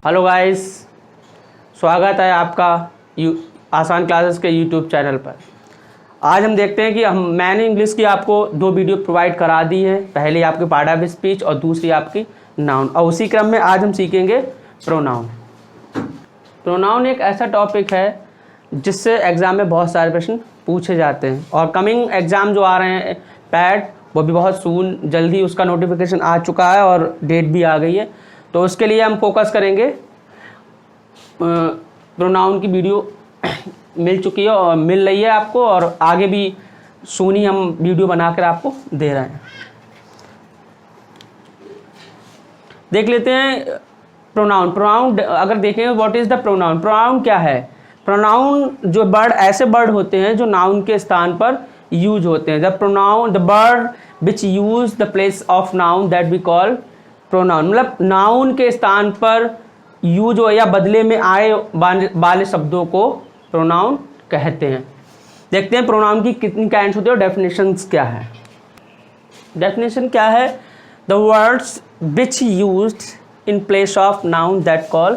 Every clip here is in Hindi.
हेलो गाइस, स्वागत है आपका आसान क्लासेस के यूट्यूब चैनल पर। आज हम देखते हैं कि मैंने इंग्लिश की आपको 2 वीडियो प्रोवाइड करा दी है। पहली आपकी पार्ट ऑफ स्पीच और दूसरी आपकी नाउन, और उसी क्रम में आज हम सीखेंगे प्रोनाउन। प्रोनाउन एक ऐसा टॉपिक है जिससे एग्ज़ाम में बहुत सारे प्रश्न पूछे जाते हैं, और कमिंग एग्ज़ाम जो आ रहे हैं पैड, वो भी बहुत सून जल्दी उसका नोटिफिकेशन आ चुका है और डेट भी आ गई है। तो उसके लिए हम फोकस करेंगे। प्रोनाउन की वीडियो मिल चुकी है और मिल रही है आपको, और आगे भी सून ही हम वीडियो बनाकर आपको दे रहे हैं। देख लेते हैं प्रोनाउन। प्रोनाउन अगर देखें what is the pronoun, pronoun क्या है। प्रोनाउन जो वर्ड, ऐसे वर्ड होते हैं जो नाउन के स्थान पर यूज होते हैं। The pronoun, the word which use the place of noun that we call pronoun. मतलब नाउन के स्थान पर यूज हो या बदले में आए वाले शब्दों को प्रोनाउन कहते हैं। देखते हैं प्रोनाउन की कितनी काइंड्स होती है और डेफिनेशंस क्या है। डेफिनेशन क्या है, the words which used in place of noun that call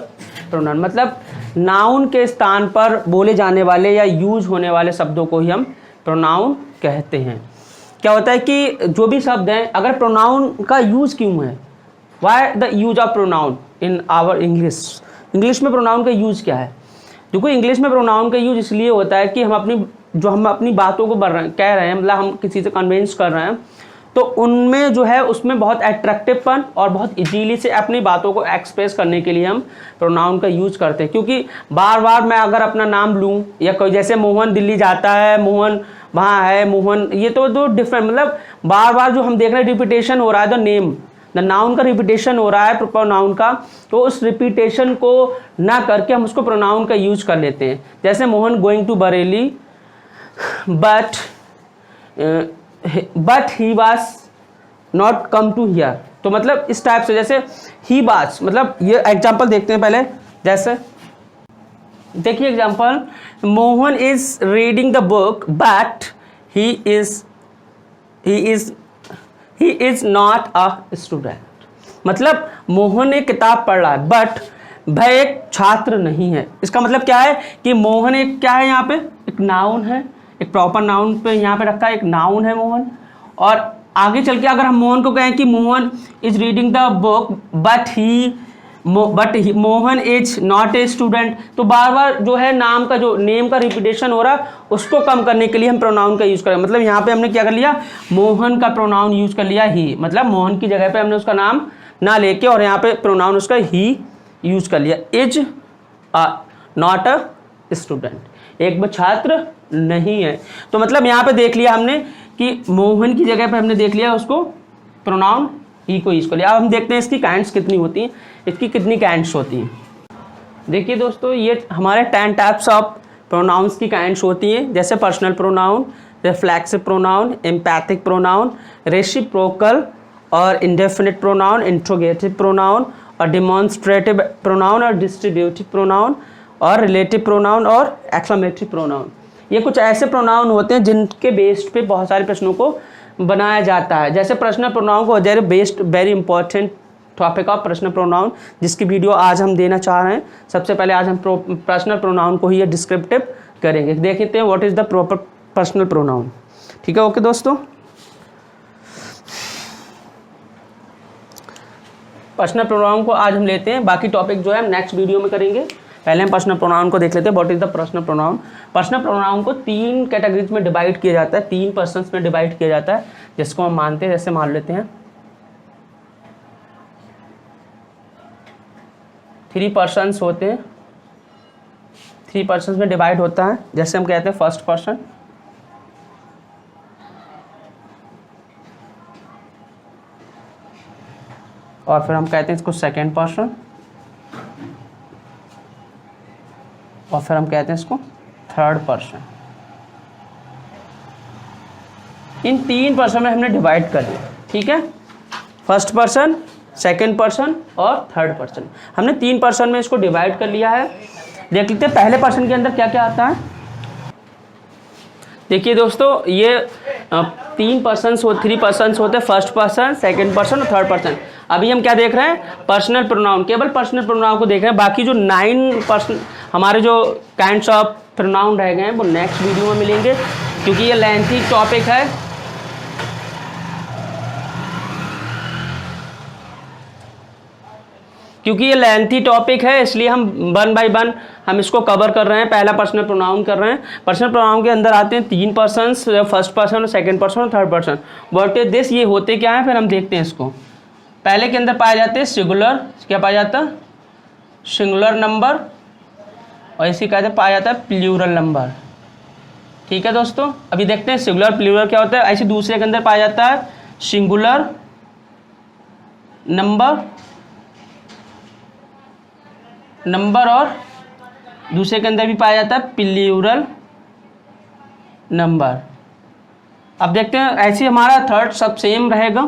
pronoun. मतलब नाउन के स्थान पर बोले जाने वाले या यूज होने वाले शब्दों को ही हम प्रोनाउन कहते हैं। क्या होता है कि जो भी शब्द हैं, अगर प्रोनाउन का यूज क्यों है, why the use of pronoun in our English. English में प्रोनाउन का यूज क्या है। देखो, इंग्लिश में प्रोनाउन का यूज इसलिए होता है कि हम अपनी बातों को कह रहे हैं, मतलब हम किसी से कन्विंस कर रहे हैं, तो उनमें जो है उसमें बहुत एट्रैक्टिवपन और बहुत इजीली से अपनी बातों को एक्सप्रेस करने के लिए हम प्रोनाउन का यूज करते हैं। क्योंकि बार बार मैं अगर अपना नाम लूँ, या कोई जैसे मोहन दिल्ली जाता है, मोहन वहाँ है, मोहन, ये तो दो डिफरेंट, मतलब बार बार जो हम देख रहे हैं रिपीटेशन हो रहा है, द नेम, द नाउन का रिपीटेशन हो रहा है प्रोनाउन का, तो उस रिपीटेशन को ना करके हम उसको प्रोनाउन का यूज कर लेते हैं। जैसे Mohan going to Bareilly but he was not come to here. तो मतलब इस टाइप से, जैसे ही वाज, मतलब ये एग्जांपल देखते हैं पहले। जैसे देखिए example, Mohan is reading the book but he is not a student. मतलब मोहन एक किताब पढ़ रहा है बट वह एक छात्र नहीं है। इसका मतलब क्या है कि मोहन एक क्या है, यहाँ पे एक नाउन है, एक प्रॉपर नाउन पे यहाँ पे रखा है, एक नाउन है मोहन। और आगे चल के अगर हम मोहन को कहें कि Mohan is reading the book but Mohan is not a student, तो बार बार जो है नाम का, जो नेम का रिपीटेशन हो रहा है, उसको कम करने के लिए हम प्रोनाउन का यूज़ करें। मतलब यहाँ पे हमने क्या कर लिया, मोहन का प्रोनाउन यूज़ कर लिया ही, मतलब मोहन की जगह पे हमने उसका नाम ना लेके और यहाँ पे प्रोनाउन उसका ही यूज़ कर लिया। इज नॉट अ स्टूडेंट, एक छात्र नहीं है। तो मतलब यहाँ पे देख लिया हमने कि मोहन की जगह पे हमने देख लिया उसको प्रोनाउन ही को यूज कर लिया। अब हम देखते हैं इसकी काइंड्स कितनी होती हैं, इसकी कितनी काइंड्स होती हैं। देखिए दोस्तों, ये हमारे 10 टाइप्स ऑफ प्रोनाउंस की काइंड्स होती हैं। जैसे personal pronoun, reflexive pronoun, empathic pronoun, reciprocal और इंडेफिनिट प्रोनाउन, इंट्रोगेटिव प्रोनाउन और डिमॉन्स्ट्रेटिव प्रोनाउन और डिस्ट्रीब्यूटिव प्रोनाउन और रिलेटिव प्रोनाउन और एक्सक्लेमेटरी प्रोनाउन। ये कुछ ऐसे प्रोनाउन होते हैं जिनके बेस्ड पे बहुत सारे प्रश्नों को बनाया जाता है। जैसे पर्सनल प्रोनाउन को very important topic of personal pronoun, जिसकी वीडियो आज हम देना चाह रहे हैं। सबसे पहले आज हम पर्सनल प्रोनाउन को ही डिस्क्रिप्टिव करेंगे। देखते हैं what is the proper personal pronoun. ठीक है, ओके दोस्तों। पर्सनल प्रोनाउन को आज हम लेते हैं, बाकी टॉपिक जो है हम नेक्स्ट वीडियो में करेंगे। पहले हम पर्सनल प्रोनाउन को देख लेते हैं, what is the personal pronoun. Personal pronoun को 3 कैटेगरीज में डिवाइड किया जाता है, 3 पर्सन्स में डिवाइड किया जाता है, जिसको हम मानते हैं। जैसे मान लेते हैं 3 पर्सन्स होते हैं, 3 पर्सन्स में डिवाइड होता है। जैसे हम कहते हैं फर्स्ट पर्सन, और फिर हम कहते हैं इसको सेकेंड पर्सन, और फिर हम कहते हैं इसको थर्ड पर्सन। इन 3 पर्सन में हमने डिवाइड कर दिया। ठीक है, फर्स्ट पर्सन, सेकेंड पर्सन और थर्ड पर्सन, हमने 3 पर्सन में इसको डिवाइड कर लिया है। देख लेते हैं पहले पर्सन के अंदर क्या क्या आता है। देखिए दोस्तों, ये 3 पर्सन्स होते हैं, फर्स्ट पर्सन, सेकेंड पर्सन और थर्ड पर्सन। अभी हम क्या देख रहे हैं, पर्सनल प्रोनाउन, केवल पर्सनल प्रोनाउन को देख रहे हैं। बाकी जो 9 पर्सन हमारे जो काइंड्स ऑफ प्रोनाउन रह गए हैं वो नेक्स्ट वीडियो में मिलेंगे, क्योंकि ये लेंथी टॉपिक है। क्योंकि ये लेंथी टॉपिक है इसलिए हम 1 बाय 1 हम इसको कवर कर रहे हैं। पहला पर्सनल प्रोनाउन कर रहे हैं। पर्सनल प्रोनाउन के अंदर आते हैं 3 persons, first person, second person और third person. What is this, ये होते क्या है, फिर हम देखते हैं इसको। पहले के अंदर पाए जाते हैं सिंगुलर, क्या पाया जाता है, सिंगुलर नंबर, और इसी कहते पाया जाता है प्लूरल नंबर। ठीक है दोस्तों, अभी देखते हैं सिंगुलर प्लूरल क्या होता है। ऐसे दूसरे के अंदर पाया जाता है सिंगुलर नंबर और दूसरे के अंदर भी पाया जाता है प्लूरल नंबर। अब देखते हैं ऐसे हमारा थर्ड सब सेम रहेगा।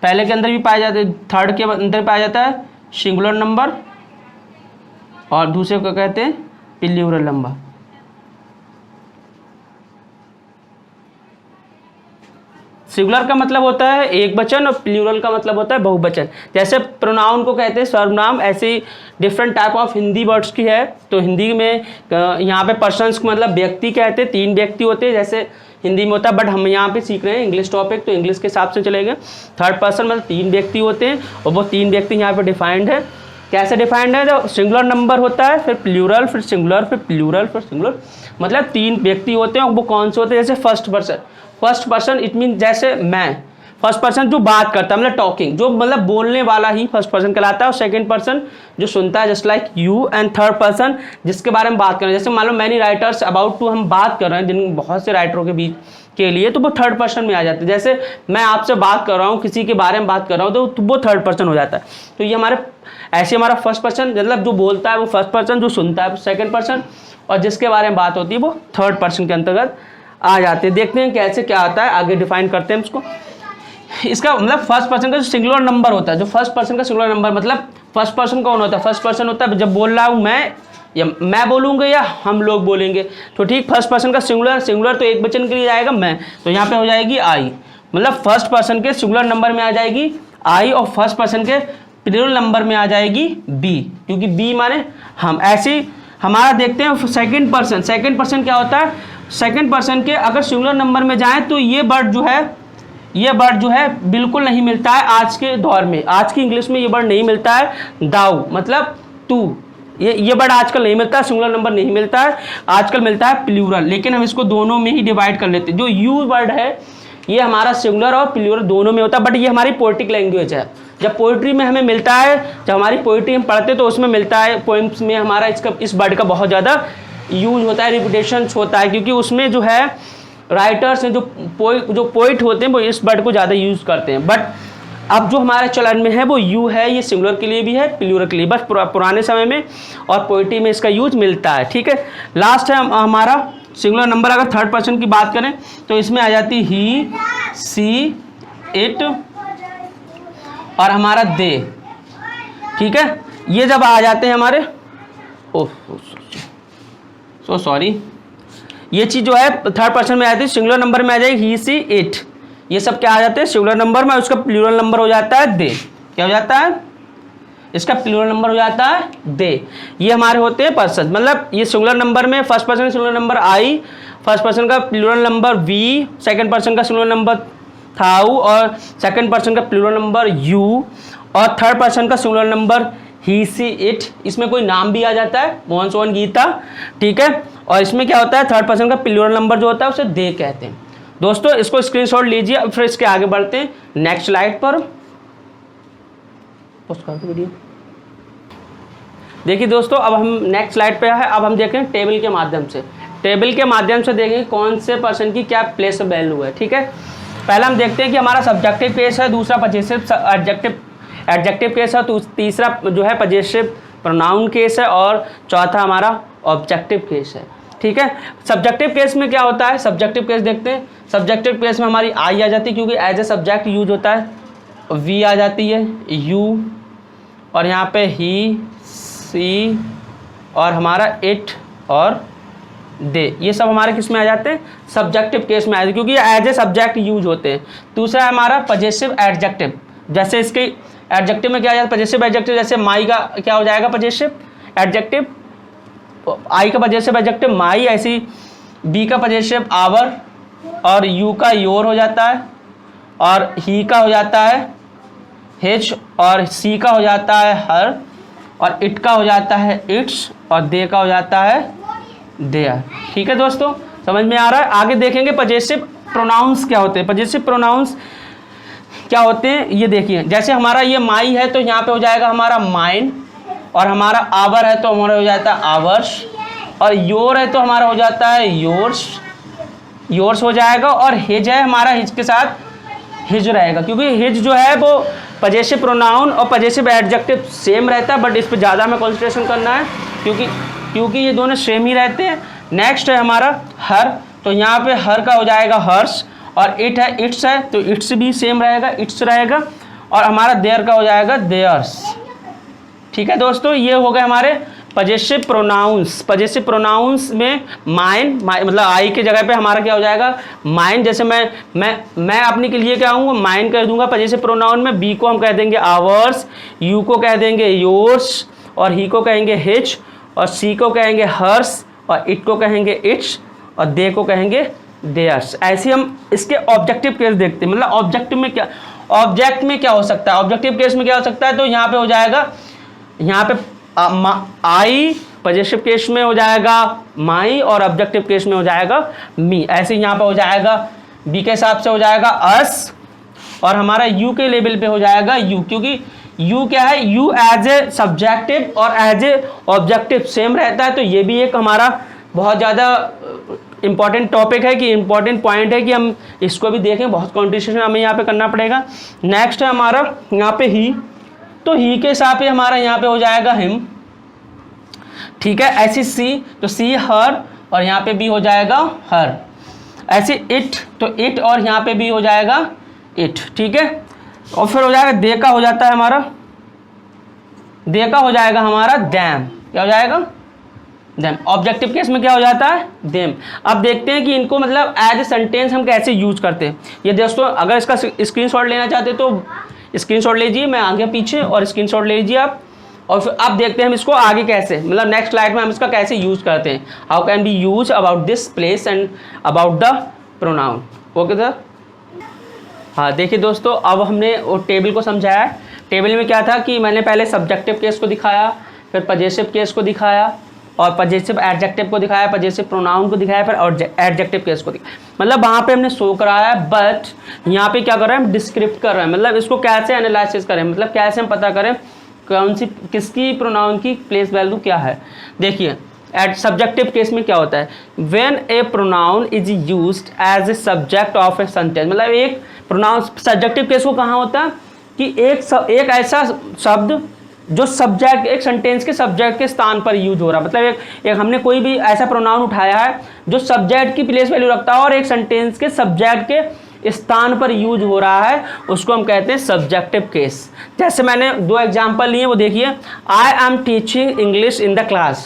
पहले के अंदर भी पाया जाता है, थर्ड के अंदर पाया जाता है सिंगुलर नंबर और दूसरे को कहते हैं प्लूरल नंबर। सिंगुलर का मतलब होता है एक वचन और प्लूरल का मतलब होता है बहुवचन। जैसे प्रोनाउन को कहते हैं सर्वनाम, ऐसे different type of Hindi words की है। तो हिंदी में यहाँ पे पर्सन्स को मतलब व्यक्ति कहते हैं, 3 व्यक्ति होते हैं जैसे हिंदी में होता है, बट हम यहाँ पे सीख रहे हैं इंग्लिश टॉपिक, तो इंग्लिश के हिसाब से चलेंगे। थर्ड पर्सन मतलब 3 व्यक्ति होते हैं और वो 3 व्यक्ति यहाँ पे डिफाइंड है। कैसे डिफाइंड है, जो सिंगुलर नंबर होता है, फिर प्लूरल, फिर सिंगुलर, फिर प्लूरल, फिर सिंगुलर, मतलब 3 व्यक्ति होते हैं। वो कौन से होते हैं, जैसे फर्स्ट पर्सन इट मीन जैसे मैं, फर्स्ट पर्सन जो बात करता है मतलब टॉकिंग, जो मतलब बोलने वाला ही फर्स्ट पर्सन कहलाता है। और सेकंड पर्सन जो सुनता है just like you, and third person जिसके बारे में बात कर रहे हैं, जैसे मान लो मैनी राइटर्स अबाउट टू, हम बात कर रहे हैं जिन बहुत से राइटरों के बीच के लिए, तो वो थर्ड पर्सन में आ जाते हैं। जैसे मैं आपसे बात कर रहा हूँ, किसी के बारे में बात कर रहा हूँ, तो वो थर्ड पर्सन हो जाता है। तो ये हमारे ऐसे हमारा फर्स्ट पर्सन मतलब जो बोलता है वो फर्स्ट पर्सन, जो सुनता है वो सेकंड पर्सन, और जिसके बारे में बात होती है वो थर्ड पर्सन के अंतर्गत आ जाते हैं। देखते हैं कैसे क्या आता है, आगे डिफाइन करते हैं इसको। इसका मतलब फर्स्ट पर्सन का जो सिंगुलर नंबर होता है, जो फर्स्ट पर्सन का सिंगुलर नंबर मतलब फर्स्ट पर्सन कौन होता है, फर्स्ट पर्सन होता है जब बोल रहा हूँ मैं, या मैं बोलूँगा या हम लोग बोलेंगे। तो ठीक, फर्स्ट पर्सन का सिंगुलर तो एक वचन के लिए आएगा मैं, तो यहाँ पे हो जाएगी आई, मतलब फर्स्ट पर्सन के सिंगुलर नंबर में आ जाएगी आई और फर्स्ट पर्सन के प्लूरल नंबर में आ जाएगी बी, क्योंकि बी माने हम। ऐसे हमारा देखते हैं सेकंड पर्सन क्या होता है। सेकंड पर्सन के अगर सिंगुलर नंबर में जाएं तो ये वर्ड जो है बिल्कुल नहीं मिलता है आज के दौर में। आज की इंग्लिश में ये वर्ड नहीं मिलता है। दाऊ मतलब तू, ये वर्ड आजकल नहीं मिलता है, सिंगुलर नंबर नहीं मिलता है, आजकल मिलता है प्लूरल। लेकिन हम इसको दोनों में ही डिवाइड कर लेते हैं। जो यू वर्ड है ये हमारा सिंगुलर और प्लूरल दोनों में होता है, बट ये हमारी पोएटिक लैंग्वेज है। जब पोइट्री में हमें मिलता है, जब हमारी पोइट्री हम पढ़ते हैं तो उसमें मिलता है, पोइम्स में हमारा इस वर्ड का बहुत ज़्यादा यूज होता है, रिपीटेशन होता है, क्योंकि उसमें जो है राइटर्स हैं, जो पोइट होते हैं वो इस वर्ड को ज़्यादा यूज़ करते हैं। बट अब जो हमारे चलन में है वो यू है, ये सिंगुलर के लिए भी है प्लूरल के लिए, बस पुराने समय में और पोइट्री में इसका यूज मिलता है। ठीक है, लास्ट है हमारा सिंगुलर नंबर। अगर थर्ड पर्सन की बात करें तो इसमें आ जाती ही, सी, इट और हमारा दे। ठीक है, ये जब आ जाते हैं हमारे, ओह सो सॉरी, ये चीज़ जो है थर्ड पर्सन में आती है, सिंगुलर नंबर में आ जाएगी ही, सी, इट, ये सब क्या आ जाते हैं सिंगुलर नंबर में। उसका प्लूरल नंबर हो जाता है दे। क्या हो जाता है, इसका प्लूरल नंबर हो जाता है दे। ये हमारे होते हैं पर्सन, मतलब ये सिंगुलर नंबर में फर्स्ट पर्सन का singular number I, first person का plural number we, second person का सिंगुलर नंबर थाउ और सेकंड पर्सन का प्लूरल नंबर यू, और थर्ड पर्सन का singular number he, she, it. इसमें कोई नाम भी आ जाता है, मोहन सोहन गीता। ठीक है, और इसमें क्या होता है थर्ड पर्सन का प्लूरल नंबर जो होता है उसे दे कहते हैं। दोस्तों इसको स्क्रीनशॉट लीजिए। अब फिर इसके आगे बढ़ते हैं नेक्स्ट स्लाइड पर। वीडियो देखिए दोस्तों, अब हम नेक्स्ट स्लाइड पे है। अब हम देखें टेबल के माध्यम से देखेंगे कौन से पर्सन की क्या प्लेस वैल्यू है। ठीक है, पहला हम देखते हैं कि हमारा सब्जेक्टिव केस है, दूसरा पजेसिव एडजेक्टिव केस है, तो तीसरा जो है पजेसिव प्रोनाउन केस है, और चौथा हमारा ऑब्जेक्टिव केस है। ठीक है, सब्जेक्टिव केस में क्या होता है, सब्जेक्टिव केस देखते हैं। सब्जेक्टिव केस में हमारी आई आ जाती है, क्योंकि एज ए सब्जेक्ट यूज होता है, वी आ जाती है, यू, और यहाँ पे ही, सी, और हमारा इट और दे, ये सब हमारे किस में आ जाते हैं, सब्जेक्टिव केस में आ जाते हैं, क्योंकि एज ए सब्जेक्ट यूज होते हैं। दूसरा है हमारा पजेसिव एडजेक्टिव, जैसे इसके एडजेक्टिव में क्या आ जाता है, पजेसिव एडजेक्टिव, जैसे माई का क्या हो जाएगा पजेसिव एडजेक्टिव, आई का पजेसिव एडजेक्टिव माई, ऐसी बी का पजेसिव आवर, और यू का योर हो जाता है, और ही का हो जाता है हिच, और सी का हो जाता है हर, और इट का हो जाता है इट्स, और दे का हो जाता है देयर। ठीक है दोस्तों, समझ में आ रहा है। आगे देखेंगे पजेसिव प्रोनाउंस क्या होते हैं। पजेसिव प्रोनाउंस क्या होते हैं ये देखिए, जैसे हमारा ये माई है तो यहाँ पे हो जाएगा हमारा माइन, और हमारा आवर है तो हमारा हो जाता है आवर्स, और योर है तो हमारा हो जाता है योर्स, योर्स हो जाएगा, और हिज है हमारा, हिज के साथ हिज रहेगा, क्योंकि हिज जो है वो पजेसिव प्रोनाउन और पजेसिव एडजेक्टिव सेम रहता है, बट इस पर ज़्यादा हमें कॉन्सेंट्रेशन करना है क्योंकि ये दोनों सेम ही रहते हैं। नेक्स्ट है हमारा हर, तो यहाँ पे हर का हो जाएगा हर्ष, और इट है इट्स है तो इट्स भी सेम रहेगा, इट्स रहेगा, और हमारा देयर का हो जाएगा देयर्स। ठीक है दोस्तों, ये हो गए हमारे पजेसिव प्रोनाउंस। पजेसिव प्रोनाउंस में माइन मतलब आई के जगह पे हमारा क्या हो जाएगा माइन, जैसे मैं अपने के लिए क्या आऊँगा माइन कह दूंगा पजेसिव प्रोनाउन में, बी को हम कह देंगे आवर्स, यू को कह देंगे योर्स, और ही को कहेंगे हिच, और सी को कहेंगे हर्स, और इट को कहेंगे इट्स, और दे को कहेंगे देयर्स। ऐसे हम इसके ऑब्जेक्टिव केस देखते हैं, मतलब ऑब्जेक्ट में क्या हो सकता है, ऑब्जेक्टिव केस में क्या हो सकता है, तो यहाँ पे हो जाएगा, यहाँ पे आई पजेसिव केस में हो जाएगा माई, और ऑब्जेक्टिव केस में हो जाएगा मी। ऐसे यहाँ पे हो जाएगा बी के हिसाब से हो जाएगा अस, और हमारा यू के लेवल पे हो जाएगा यू, क्योंकि यू क्या है, यू एज ए सब्जेक्टिव और एज ए ऑब्जेक्टिव सेम रहता है। तो ये भी एक हमारा बहुत ज़्यादा इंपॉर्टेंट टॉपिक है, कि इंपॉर्टेंट पॉइंट है कि हम इसको भी देखें, बहुत कॉन्सेंट्रेशन हमें यहाँ पे करना पड़ेगा। नेक्स्ट है हमारा यहाँ पे ही, तो ही के हिसाब से हमारा यहाँ पे हो जाएगा हिम। ठीक है, ऐसी सी, तो सी हर, और यहाँ पे भी हो जाएगा हर। ऐसे इट, तो इट, और यहाँ पे भी हो जाएगा इट। ठीक है, और फिर हो जाएगा दे का हो जाता है हमारा, दे का हो जाएगा हमारा दैम। क्या हो जाएगा देम। ऑब्जेक्टिव केस में क्या हो जाता है देम। अब देखते हैं कि इनको मतलब एज ए सेंटेंस हम कैसे यूज करते हैं। ये दोस्तों अगर इसका स्क्रीनशॉट लेना चाहते तो स्क्रीनशॉट लीजिए, मैं आगे पीछे, और स्क्रीनशॉट ले लीजिए आप, और फिर अब देखते हैं हम इसको आगे कैसे, मतलब नेक्स्ट स्लाइड में हम इसका कैसे यूज करते हैं। How can B use about this place and about the pronoun. Okay sir. हाँ देखिए दोस्तों, अब हमने वो टेबल को समझाया है। टेबल में क्या था कि मैंने पहले सब्जेक्टिव केस को दिखाया, फिर पजेसिव केस को दिखाया, और पजेसिव एडजेक्टिव को दिखाया, पजेसिव प्रोनाउन को दिखाया, फिर एडजेक्टिव केस को दिखाया। मतलब वहाँ पे हमने शो कराया है, बट यहाँ पे क्या कर रहे हैं हम डिस्क्रिप्ट कर रहे हैं, मतलब इसको कैसे एनालिसिस करें, मतलब कैसे हम पता करें कौन सी किसकी प्रोनाउन की प्लेस वैल्यू क्या है। देखिए सब्जेक्टिव केस में क्या होता है, when a pronoun is used as a subject of a sentence. मतलब एक प्रोनाउन सब्जेक्टिव केस को कहाँ होता है कि एक ऐसा शब्द जो सब्जेक्ट एक सेंटेंस के सब्जेक्ट के स्थान पर यूज हो रहा है। मतलब एक हमने कोई भी ऐसा प्रोनाउन उठाया है जो सब्जेक्ट की प्लेस वैल्यू रखता है और एक सेंटेंस के सब्जेक्ट के स्थान पर यूज हो रहा है, उसको हम कहते हैं सब्जेक्टिव केस। जैसे मैंने 2 एग्जांपल लिए, वो देखिए, I am teaching English in the class.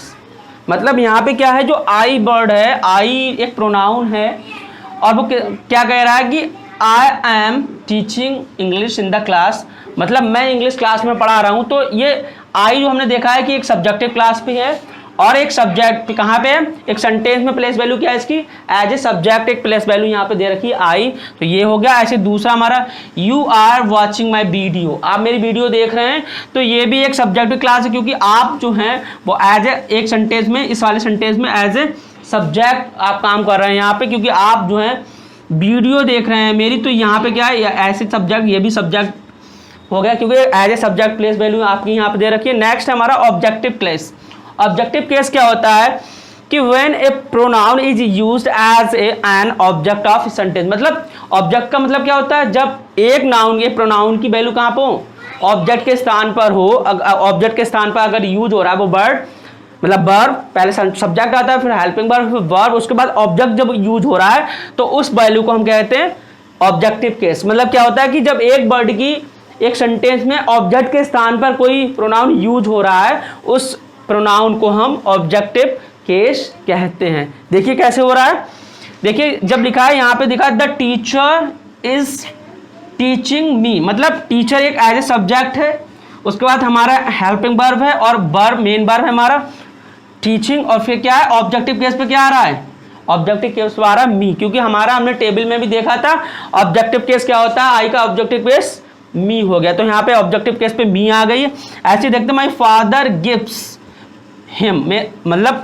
मतलब यहाँ पे क्या है, जो आई वर्ड है, आई एक प्रोनाउन है, और वो क्या कह रहा है कि I am teaching English in the class, मतलब मैं इंग्लिश क्लास में पढ़ा रहा हूँ। तो ये आई जो हमने देखा है कि एक सब्जेक्टिव क्लास पे है, और एक सब्जेक्ट कहाँ पे है, एक सेंटेंस में प्लेस वैल्यू क्या है इसकी, एज ए सब्जेक्ट एक प्लेस वैल्यू यहाँ पे दे रखी है आई। तो ये हो गया। ऐसे दूसरा हमारा you are watching my video, आप मेरी वीडियो देख रहे हैं, तो ये भी एक सब्जेक्टिव क्लास है, क्योंकि आप जो हैं वो एज ए एक सेंटेंस में, इस वाले सेंटेंस में एज ए सब्जेक्ट आप काम कर रहे हैं यहाँ पे, क्योंकि आप जो है वीडियो देख रहे हैं मेरी। तो यहाँ पे क्या है, ऐसे सब्जेक्ट, ये भी सब्जेक्ट हो गया, क्योंकि as a subject place value आपकी यहाँ पे दे रखी है। नेक्स्ट हमारा ऑब्जेक्टिव केस। ऑब्जेक्टिव केस क्या होता है कि when a pronoun is used as an object of sentence. मतलब ऑब्जेक्ट का मतलब क्या होता है, जब एक नाउन, एक प्रोनाउन की वैल्यू कहाँ पर हो, ऑब्जेक्ट के स्थान पर हो। ऑब्जेक्ट के स्थान पर अगर यूज हो रहा है वो वर्ड, मतलब वर्ब, पहले सब्जेक्ट आता है, फिर हेल्पिंग वर्ब, फिर वर्ब, उसके बाद ऑब्जेक्ट जब यूज हो रहा है, तो उस वैल्यू को हम कहते हैं ऑब्जेक्टिव केस। मतलब क्या होता है कि जब एक वर्ड की एक सेंटेंस में ऑब्जेक्ट के स्थान पर कोई प्रोनाउन यूज हो रहा है, उस प्रोनाउन को हम ऑब्जेक्टिव केस कहते हैं। देखिए कैसे हो रहा है, देखिए जब लिखा है यहाँ पे दिखा the teacher is teaching me, मतलब टीचर एक एज ए सब्जेक्ट है, उसके बाद हमारा हेल्पिंग वर्ब है और वर्ब मेन वर्ब है हमारा टीचिंग, और फिर क्या है ऑब्जेक्टिव केस पे क्या आ रहा है, ऑब्जेक्टिव केस पे आ रहा है मी, क्योंकि हमारा हमने टेबल में भी देखा था ऑब्जेक्टिव केस क्या होता है, आई का ऑब्जेक्टिव केस मी हो गया, तो यहाँ पे ऑब्जेक्टिव केस पे मी आ गई है। ऐसे देखते माई फादर गिव्स हिम में, मतलब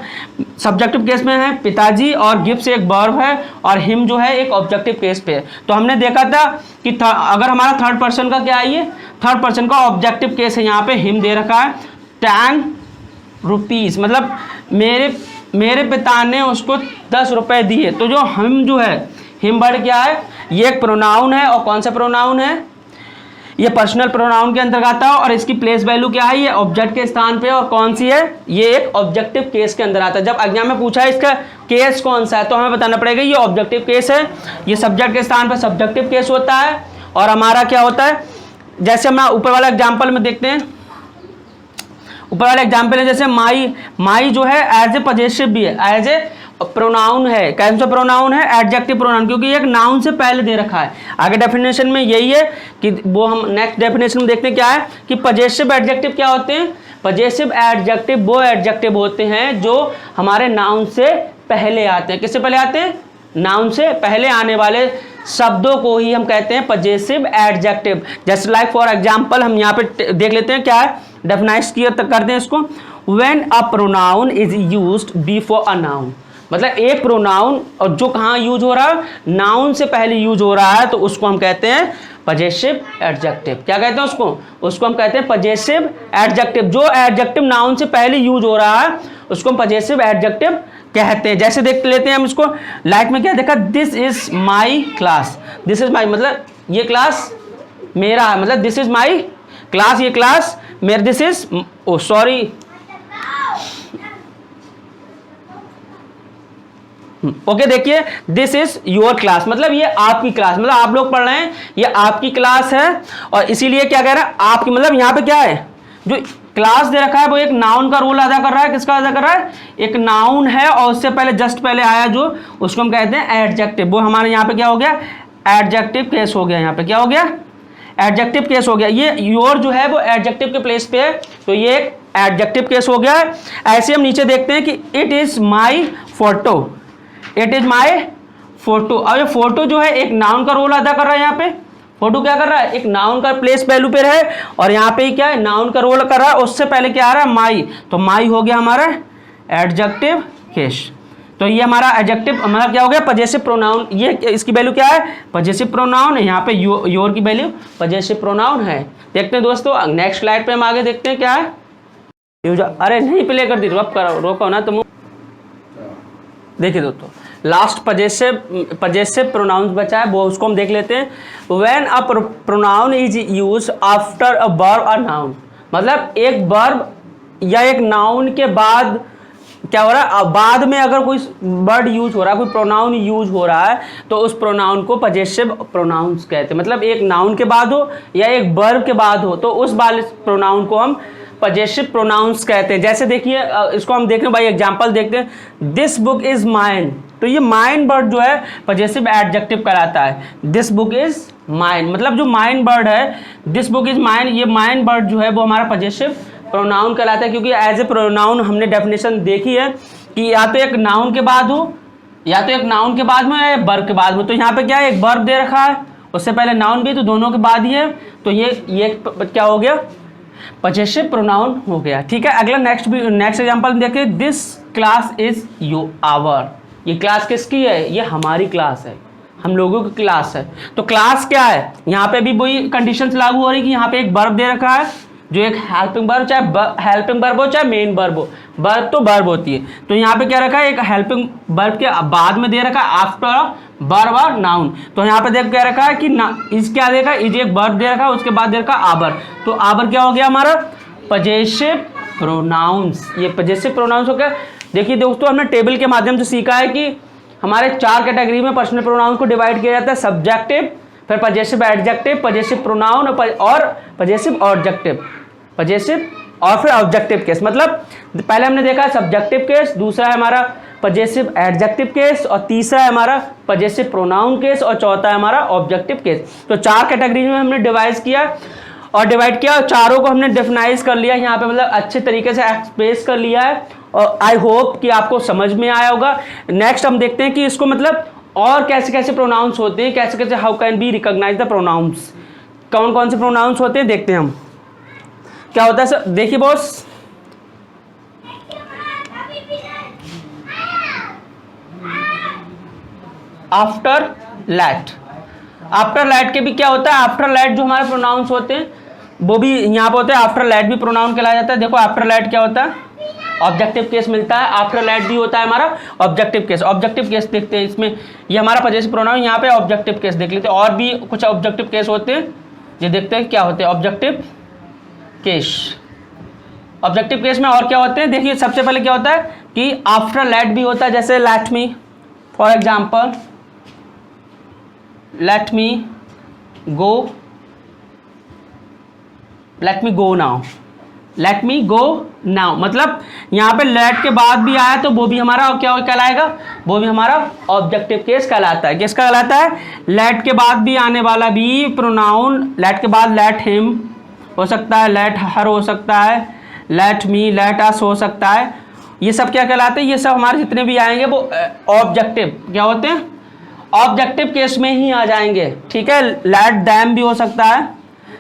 सब्जेक्टिव केस में है पिताजी और गिव्स एक वर्ब है और हिम जो है एक ऑब्जेक्टिव केस पे है। तो हमने देखा था कि अगर हमारा थर्ड पर्सन का क्या है, ये थर्ड पर्सन का ऑब्जेक्टिव केस है, यहाँ पे हिम दे रखा है 10 रुपीज़, मतलब मेरे पिता ने उसको 10 रुपए दिए। तो जो हिम जो है, हिम वर्ड क्या है, ये एक प्रोनाउन है, और कौन सा प्रोनाउन है, ये पर्सनल प्रोनाउन के अंतर्गत आता है, और इसकी प्लेस वैल्यू क्या है, ये ऑब्जेक्ट के स्थान पे, और कौन सी है, ये एक ऑब्जेक्टिव केस के अंदर आता है। जब एग्जाम में पूछा है इसका केस कौन सा है, तो हमें बताना पड़ेगा ये ऑब्जेक्टिव केस है, ये सब्जेक्ट के स्थान पर सब्जेक्टिव केस होता है, और हमारा क्या होता है, जैसे हम ऊपर वाला एग्जाम्पल में देखते हैं, ऊपर वाला एग्जाम्पल है जैसे माई जो है एज ए पजेसिव भी है, एज ए प्रोनाउन है, कौन सा प्रोनाउन है, एडजेक्टिव प्रोनाउन, क्योंकि एक नाउन से पहले दे रखा है। आगे डेफिनेशन में यही है कि वो हम नेक्स्ट डेफिनेशन में देखते हैं क्या है कि पजेसिव एडजेक्टिव क्या होते हैं, पजेसिव एडजेक्टिव वो एडजेक्टिव होते हैं जो हमारे नाउन से पहले आते हैं। किससे पहले आते हैं, नाउन से पहले आने वाले शब्दों को ही हम कहते हैं पजेसिव एडजेक्टिव। जैसे लाइक फॉर एग्जाम्पल हम यहाँ पे देख लेते हैं क्या है, डेफिनाइज करते हैं इसको, when a pronoun is used before a noun, मतलब एक प्रोनाउन और जो कहाँ यूज हो रहा है, नाउन से पहले यूज हो रहा है, तो उसको हम कहते हैं पजेसिव एडजेक्टिव। क्या कहते हैं उसको हम कहते हैं पजेसिव एडजेक्टिव। जो एडजेक्टिव नाउन से पहले यूज हो रहा है उसको हम पजेसिव एडजेक्टिव कहते हैं। जैसे देख लेते हैं हम इसको, लाइक में क्या देखा, this is my class, this is my मतलब ये क्लास मेरा है, मतलब दिस इज माई क्लास, ये क्लास मेरा, this is oh sorry okay देखिए, दिस इज योर क्लास, मतलब ये आपकी क्लास, मतलब आप लोग पढ़ रहे हैं ये आपकी क्लास है, और इसीलिए क्या कह रहा है आपकी, मतलब यहाँ पे क्या है, जो क्लास दे रखा है वो एक नाउन का रोल अदा कर रहा है। किसका अदा कर रहा है, एक नाउन है, और उससे पहले जस्ट पहले आया जो, उसको हम कहते हैं एडजेक्टिव। वो हमारे यहाँ पे क्या हो गया, एडजेक्टिव केस हो गया, यहाँ पे क्या हो गया, एडजेक्टिव केस हो गया। ये योर जो है वो एडजेक्टिव के प्लेस पे है, तो ये एक एडजेक्टिव केस हो गया है। ऐसे हम नीचे देखते हैं कि it is my photo, it is my photo. अब ये फोटो जो है एक नाउन का रोल अदा कर रहा है, यहाँ पे फोटो क्या कर रहा है, एक नाउन का प्लेस वैल्यू पे है, और यहाँ पे क्या है, नाउन का रोल कर रहा है, उससे पहले क्या आ रहा है, माई, तो माई हो गया हमारा एडजेक्टिव केस। तो ये हमारा एडजेक्टिव हमारा क्या हो गया, पजेसिव प्रोनाउन। ये इसकी वैल्यू क्या है, पजेसिव प्रोनाउन है, यहाँ पे योर की वैल्यू पजेसिव प्रोनाउन है। देखते हैं दोस्तों नेक्स्ट स्लाइड पे हम आगे देखते हैं क्या है, अरे नहीं प्ले कर दी, रोको ना तुम। देखिए दोस्तों लास्ट पजेसिव प्रोनाउन बचा है, वो उसको हम देख लेते हैं। When a pronoun is use after a verb और नाउन, मतलब एक वर्ब या एक नाउन के बाद क्या हो रहा है, बाद में अगर कोई वर्ड यूज हो रहा है, कोई प्रोनाउन यूज हो रहा है, तो उस प्रोनाउन को पजेसिव प्रोनाउंस कहते हैं। मतलब एक नाउन के बाद हो या एक वर्ब के बाद हो, तो उस वाले प्रोनाउन को हम पजेसिव प्रोनाउंस कहते हैं। जैसे देखिए इसको हम देख रहे हैं भाई, एग्जांपल देखते हैं, दिस बुक इज माइन, तो ये माइन वर्ड जो है पजेसिव एडजेक्टिव कहलाता है। दिस बुक इज माइन, मतलब जो माइन वर्ड है, दिस बुक इज माइन, ये माइन वर्ड जो है वो हमारा पजेसिव प्रोनाउन कहलाता है, क्योंकि एज ए प्रोनाउन हमने डेफिनेशन देखी है कि या तो एक नाउन के बाद हो, या तो एक नाउन के बाद में या वर्ब के बाद में। तो यहाँ पे क्या है, एक वर्ब दे रखा है, उससे पहले नाउन भी, तो दोनों के बाद ही है, तो ये क्या हो गया, पजेसिव प्रोनाउन हो गया। ठीक है, अगला नेक्स्ट एग्जांपल देखिए, दिस क्लास इज आवर, ये क्लास किसकी है, ये हमारी क्लास है, हम लोगों की क्लास है। तो क्लास क्या है, यहाँ पे भी वही कंडीशंस लागू हो रही कि यहाँ पे एक वर्ब दे रखा है, जो एक हेल्पिंग वर्ब, चाहे हेल्पिंग वर्ब हो चाहे मेन वर्ब हो, वर्ब तो वर्ब होती है। तो यहाँ पे क्या रखा है, एक हेल्पिंग वर्ब के बाद में दे रखा है आफ्टर वर्ब और नाउन। तो यहाँ पे देख क्या रखा है कि इज क्या देखा, इज एक वर्ब दे रखा है, उसके बाद दे रखा आवर, तो आवर क्या हो गया हमारा पजेसिव प्रोनाउंस। ये पजेसिव प्रोनाउंस हो गया। देखिए दोस्तों हमने टेबल के माध्यम से सीखा है कि हमारे 4 कैटेगरी में पर्सनल प्रोनाउंस को डिवाइड किया जाता है, सब्जेक्टिव, फिर पजेसिव एडजेक्टिव, पजेसिव प्रोनाउन और पजेसिव ऑब्जेक्टिव, पजेसिव और फिर ऑब्जेक्टिव केस, मतलब पहले हमने देखा सब्जेक्टिव केस, दूसरा है हमारा पजेसिव एडजेक्टिव केस, और तीसरा है हमारा पजेसिव प्रोनाउन केस, और चौथा है हमारा ऑब्जेक्टिव केस। तो 4 कैटेगरी में हमने डिवाइड किया, चारों को हमने डिफाइनाइज कर लिया यहाँ पे, मतलब अच्छे तरीके से एक्सप्रेस कर लिया है, और आई होप कि आपको समझ में आया होगा। नेक्स्ट हम देखते हैं कि इसको मतलब और कैसे कैसे प्रोनाउंस होते हैं, कैसे कैसे how can be recognise the pronouns, कौन कौन से प्रोनाउंस होते हैं देखते हैं हम क्या होता है। सर देखिए बॉस, आफ्टर लैट के भी क्या होता है, आफ्टर लैट जो हमारे प्रोनाउंस होते हैं वो भी यहाँ पे होते हैं, आफ्टर लैट भी प्रोनाउन कहलाया जाता है। देखो आफ्टर लैट क्या होता है, ऑब्जेक्टिव केस मिलता है, आफ्टर लैट भी होता है हमारा ऑब्जेक्टिव केस देखते हैं इसमें, ये हमारा पजेसिव प्रोनाउन, यहाँ पे ऑब्जेक्टिव केस देख लेते हैं, और भी कुछ ऑब्जेक्टिव केस होते हैं, ये देखते हैं क्या होते हैं ऑब्जेक्टिव केस में और क्या होते हैं। देखिए सबसे पहले क्या होता है कि आफ्टर लैट भी होता है, जैसे let me, for example let me go now, मतलब यहाँ पे लेट के बाद भी आया तो वो भी हमारा क्या कहलाएगा, वो भी हमारा ऑब्जेक्टिव केस कहलाता है। किसका कहलाता है, लेट के बाद भी आने वाला भी प्रोनाउन, लेट के बाद लेट हिम हो सकता है, लेट हर हो सकता है, लेट मी, लेट अस हो सकता है, ये सब क्या कहलाते हैं, ये सब हमारे जितने भी आएंगे वो ऑब्जेक्टिव क्या होते हैं, ऑब्जेक्टिव केस में ही आ जाएंगे। ठीक है, लेट दैम भी हो सकता है,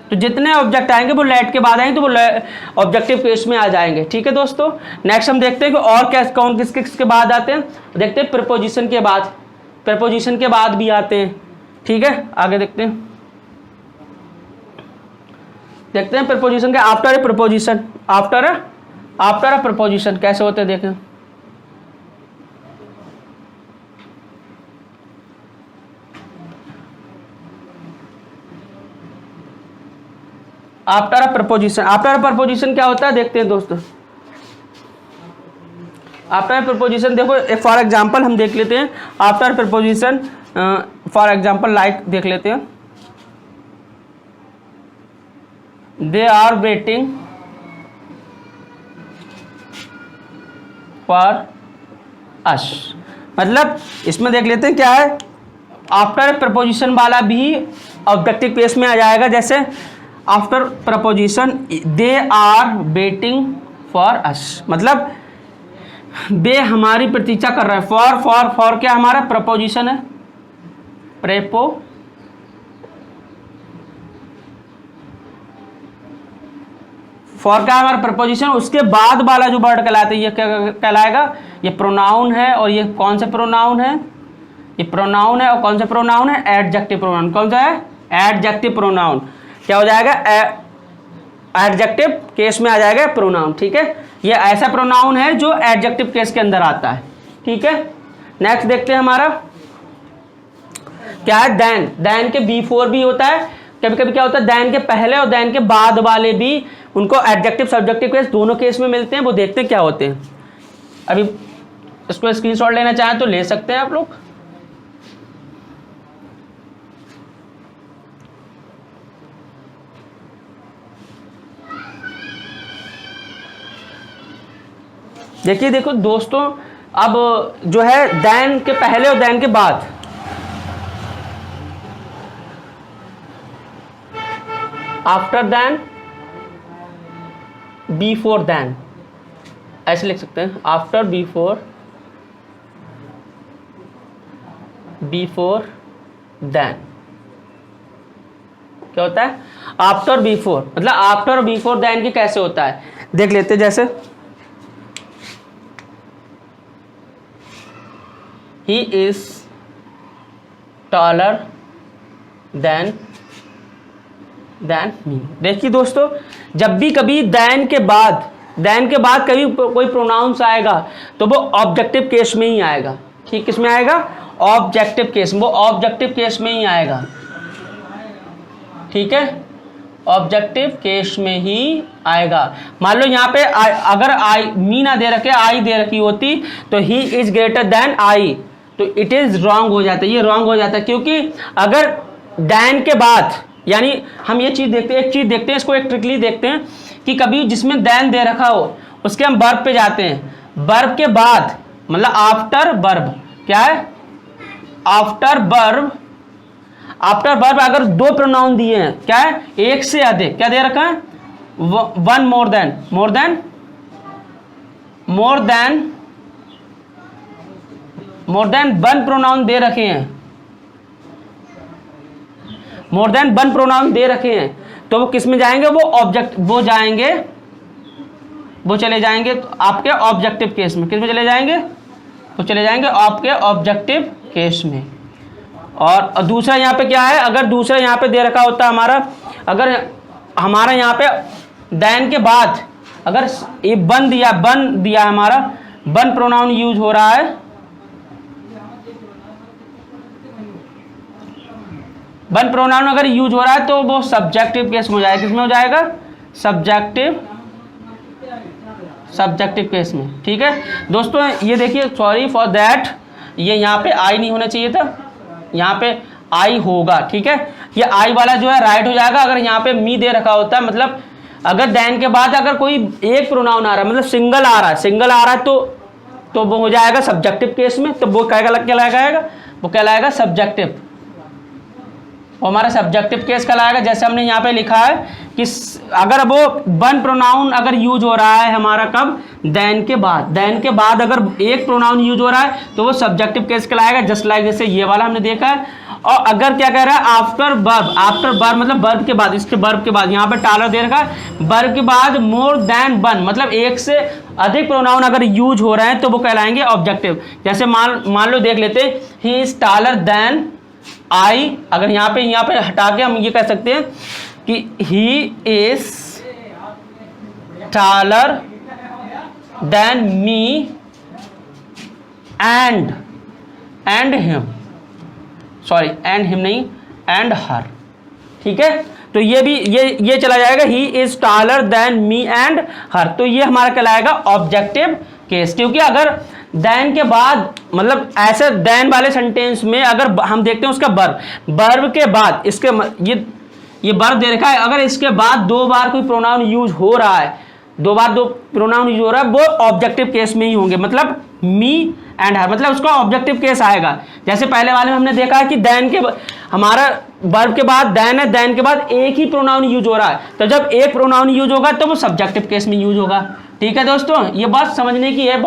तो जितने ऑब्जेक्ट आएंगे वो लेट के बाद आएंगे तो वो ऑब्जेक्टिव केस में आ जाएंगे। ठीक है दोस्तों, नेक्स्ट हम देखते हैं कि और क्या कौन किसके बाद आते हैं, देखते हैं प्रीपोजिशन के बाद भी आते हैं। ठीक है, आगे देखते हैं प्रीपोजिशन के आफ्टर अ प्रीपोजिशन कैसे होते हैं देखें। आफ्टर अ प्रपोजिशन क्या होता है देखते हैं दोस्तों। आफ्टर प्रपोजिशन देखो, फॉर एग्जांपल हम देख लेते हैं after preposition, for example like देख लेते हैं, they are waiting for us, मतलब इसमें देख लेते हैं क्या है, आफ्टर प्रपोजिशन वाला भी ऑब्जेक्टिव केस में आ जाएगा, जैसे after preposition they are waiting for us, मतलब वे हमारी प्रतीक्षा कर रहे हैं। फॉर क्या हमारा प्रपोजिशन है, फॉर क्या हमारा प्रपोजिशन, उसके बाद वाला जो वर्ड कहलाता है ये क्या कहलाएगा, ये प्रोनाउन है, और ये कौन सा प्रोनाउन है, ये प्रोनाउन है, और कौन सा प्रोनाउन है, एडजेक्टिव प्रोनाउन। कौन सा है, एडजेक्टिव प्रोनाउन, क्या हो जाएगा, एडजेक्टिव केस में आ जाएगा प्रोनाउन। ठीक है, ये ऐसा प्रोनाउन है जो एडजेक्टिव केस के अंदर आता है। ठीक है, नेक्स्ट देखते हैं हमारा क्या है, देन के बिफोर भी होता है, कभी कभी क्या होता है देन के पहले और देन के बाद वाले भी उनको एडजेक्टिव सब्जेक्टिव केस दोनों केस में मिलते हैं, वो देखते हैं क्या होते हैं। अभी इसको स्क्रीनशॉट लेना चाहें तो ले सकते हैं आप लोग। देखिए देखो दोस्तों, अब जो है देन के पहले और देन के बाद, आफ्टर देन, बिफोर देन, ऐसे लिख सकते हैं, आफ्टर बिफोर देन क्या होता है, आफ्टर बिफोर, मतलब आफ्टर और बिफोर देन की कैसे होता है देख लेते हैं। जैसे he is taller than me। देखिए दोस्तों, जब भी कभी देन के बाद कभी कोई प्रोनाउंस आएगा तो वो ऑब्जेक्टिव केस में ही आएगा। ठीक, किस में आएगा, ऑब्जेक्टिव केस, वो ऑब्जेक्टिव केस में ही आएगा। ठीक है, ऑब्जेक्टिव केस में ही आएगा। मान लो यहाँ पे अगर आई मी ना दे रखे, आई दे रखी होती तो he is greater than I, तो इट इज रॉन्ग हो जाता है, ये रॉन्ग हो जाता है, क्योंकि अगर देन के बाद, यानी हम ये चीज देखते हैं, एक चीज देखते हैं, इसको एक ट्रिकली देखते हैं कि कभी जिसमें देन दे रखा हो उसके हम वर्ब पे जाते हैं। वर्ब के बाद मतलब आफ्टर वर्ब, क्या है, आफ्टर वर्ब, आफ्टर वर्ब अगर दो प्रोनाउन दिए हैं, क्या है, एक से अधिक, क्या दे रखा है, one, more than, more than, more than, more than one pronoun दे रखे हैं, मोर देन वन प्रोनाउन दे रखे हैं, तो वो किस में जाएंगे, वो ऑब्जेक्ट, वो जाएंगे, वो चले जाएंगे आपके ऑब्जेक्टिव केस में। किस में चले जाएंगे, वो चले जाएंगे आपके ऑब्जेक्टिव केस में। और दूसरा यहाँ पे क्या है, अगर दूसरा यहाँ पे दे रखा होता हमारा, अगर हमारा यहाँ पे देन के बाद अगर ये बन दिया हमारा, बन प्रोनाउन यूज हो रहा है, वन प्रोनाउन अगर यूज हो रहा है तो वो सब्जेक्टिव केस में हो जाएगा। किसमें हो जाएगा, सब्जेक्टिव केस में। ठीक है दोस्तों, ये देखिए, सॉरी फॉर दैट, ये यहाँ पे आई नहीं होना चाहिए था, यहाँ पे आई होगा। ठीक है, ये आई वाला जो है राइट हो जाएगा। अगर यहाँ पे मी दे रखा होता है, मतलब अगर देन के बाद अगर कोई एक प्रोनाउन आ रहा है, मतलब सिंगल आ रहा है तो वो हो जाएगा सब्जेक्टिव केस में, तो वो कहलाएगा, वो कहलाएगा सब्जेक्टिव, वो हमारा सब्जेक्टिव केस कहलाएगा। जैसे हमने यहाँ पे लिखा है कि अगर वो वन प्रोनाउन अगर यूज हो रहा है हमारा कब, देन के बाद अगर एक प्रोनाउन यूज हो रहा है तो वो सब्जेक्टिव केस कहलाएगा। जस्ट लाइक जैसे ये वाला हमने देखा है। और अगर क्या कह रहा है, आफ्टर वर्ब मतलब वर्ब के बाद, इसके वर्ब के बाद यहाँ पे टालर दे रखा है, वर्ब के बाद मोर देन वन मतलब एक से अधिक प्रोनाउन अगर यूज हो रहे हैं तो वो कहलाएंगे ऑब्जेक्टिव। जैसे मान लो देख लेते, he is taller than I, अगर यहाँ पे हटा के हम ये कह सकते हैं कि he is taller than me and him, sorry and him नहीं, एंड हर। ठीक है, तो ये भी ये चला जाएगा, he is taller than me and her, तो ये हमारा कहलाएगा ऑब्जेक्टिव केस। क्योंकि अगर देन के बाद मतलब ऐसे देन वाले सेंटेंस में अगर हम देखते हैं उसका वर्ब के बाद इसके ये वर्ब दे रखा है, अगर इसके बाद दो बार कोई प्रोनाउन यूज हो रहा है, दो प्रोनाउन यूज हो रहा है, वो ऑब्जेक्टिव केस में ही होंगे, मतलब मी एंड हर, मतलब उसका ऑब्जेक्टिव केस आएगा। जैसे पहले वाले में हमने देखा है कि देन के हमारा वर्ब के बाद देन है, देन के बाद एक ही प्रोनाउन यूज हो रहा है, तो जब एक प्रोनाउन यूज होगा तो वो सब्जेक्टिव केस में यूज होगा। ठीक है दोस्तों, ये बात समझने की है,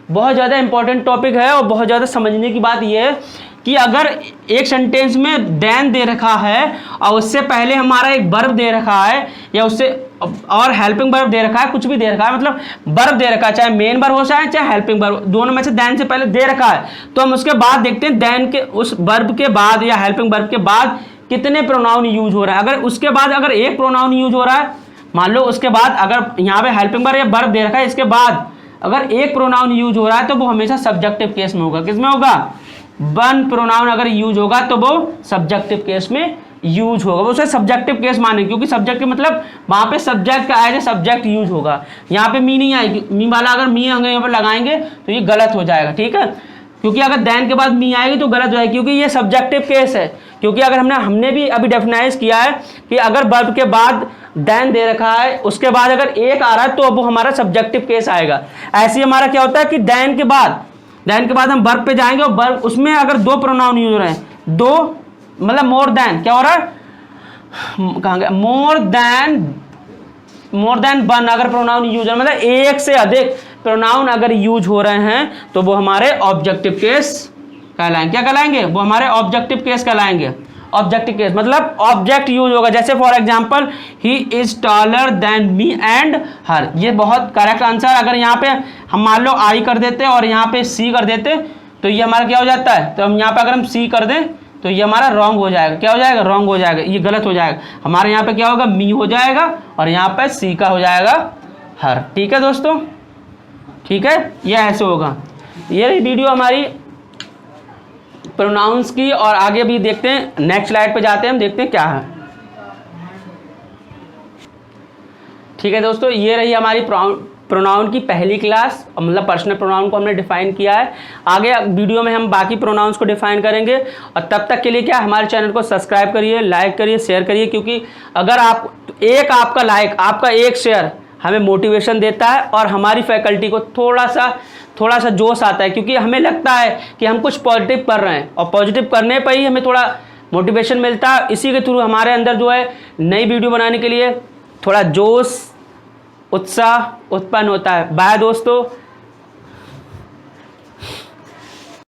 बहुत ज़्यादा इंपॉर्टेंट टॉपिक है। और बहुत ज़्यादा समझने की बात यह है कि अगर एक सेंटेंस में देन दे रखा है और उससे पहले हमारा एक वर्ब दे रखा है, या उससे और हेल्पिंग वर्ब दे रखा है, कुछ भी दे रखा है, मतलब वर्ब दे रखा है, चाहे मेन वर्ब हो चाहे हेल्पिंग वर्ब, दोनों में से देन से पहले दे रखा है, तो हम उसके बाद देखते हैं देन के उस वर्ब के बाद या हेल्पिंग वर्ब के बाद कितने प्रोनाउन यूज हो रहा है। अगर उसके बाद अगर एक प्रोनाउन यूज हो रहा है, मान लो उसके बाद अगर यहाँ पे हेल्पिंग वर्ब या वर्ब दे रखा है, इसके बाद अगर एक प्रोनाउन यूज हो रहा है तो वो हमेशा सब्जेक्टिव केस में होगा। किस में होगा, वन प्रोनाउन अगर यूज होगा तो वो सब्जेक्टिव केस में यूज होगा, वो उसे सब्जेक्टिव केस माने, क्योंकि सब्जेक्टिव मतलब वहाँ पे सब्जेक्ट का एज ए सब्जेक्ट यूज होगा। यहाँ पे मी नहीं आएगी, मी वाला अगर मी हम यहाँ पर लगाएंगे तो ये गलत हो जाएगा। ठीक है, क्योंकि अगर देन के बाद मी आएगी तो गलत हो जाएगी, क्योंकि ये सब्जेक्टिव केस है। क्योंकि अगर हमने भी अभी डेफिनाइज किया है कि अगर वर्ब के बाद देन दे रखा है, उसके बाद अगर एक आ रहा है तो वो हमारा सब्जेक्टिव केस आएगा। ऐसे ही हमारा क्या होता है कि देन के बाद हम वर्ब पे जाएंगे और वर्ब उसमें अगर दो प्रोनाउन यूज हो रहे हैं, दो मतलब मोर देन, क्या हो रहा है, कहाँ गया, मोर देन वन अगर प्रोनाउन यूज हो रहा है, मतलब एक से अधिक प्रोनाउन अगर यूज हो रहे हैं तो वो हमारे ऑब्जेक्टिव केस कहलाएंगे। क्या कहलाएंगे, वो हमारे ऑब्जेक्टिव केस कहलाएंगे। ऑब्जेक्टिव केस मतलब ऑब्जेक्ट यूज होगा। जैसे for example, he is taller than me and her, ये बहुत करेक्ट आंसर। अगर यहाँ पे हम मान लो आई कर देते और यहाँ पे सी कर देते तो ये हमारा क्या हो जाता है, तो हम यहाँ पे अगर हम सी कर दें तो ये हमारा रॉन्ग हो जाएगा। क्या हो जाएगा, रॉन्ग हो जाएगा, ये गलत हो जाएगा। हमारे यहाँ पे क्या होगा, मी हो जाएगा और यहाँ पे सी का हो जाएगा हर। ठीक है दोस्तों, ठीक है, ये ऐसे होगा। ये वीडियो हमारी प्रोनाउंस की, और आगे भी देखते हैं, नेक्स्ट स्लाइड पे जाते हैं, हम देखते हैं क्या है। ठीक है दोस्तों, ये रही हमारी प्रोनाउन की पहली क्लास, मतलब पर्सनल प्रोनाउन को हमने डिफाइन किया है। आगे वीडियो में हम बाकी प्रोनाउंस को डिफाइन करेंगे। और तब तक के लिए क्या, हमारे चैनल को सब्सक्राइब करिए, लाइक करिए, शेयर करिए, क्योंकि अगर आपका लाइक, आपका एक शेयर हमें मोटिवेशन देता है और हमारी फैकल्टी को थोड़ा सा जोश आता है, क्योंकि हमें लगता है कि हम कुछ पॉजिटिव कर रहे हैं, और पॉजिटिव करने पर ही हमें थोड़ा मोटिवेशन मिलता है। इसी के थ्रू हमारे अंदर जो है नई वीडियो बनाने के लिए थोड़ा जोश, उत्साह उत्पन्न होता है। बाय दोस्तों।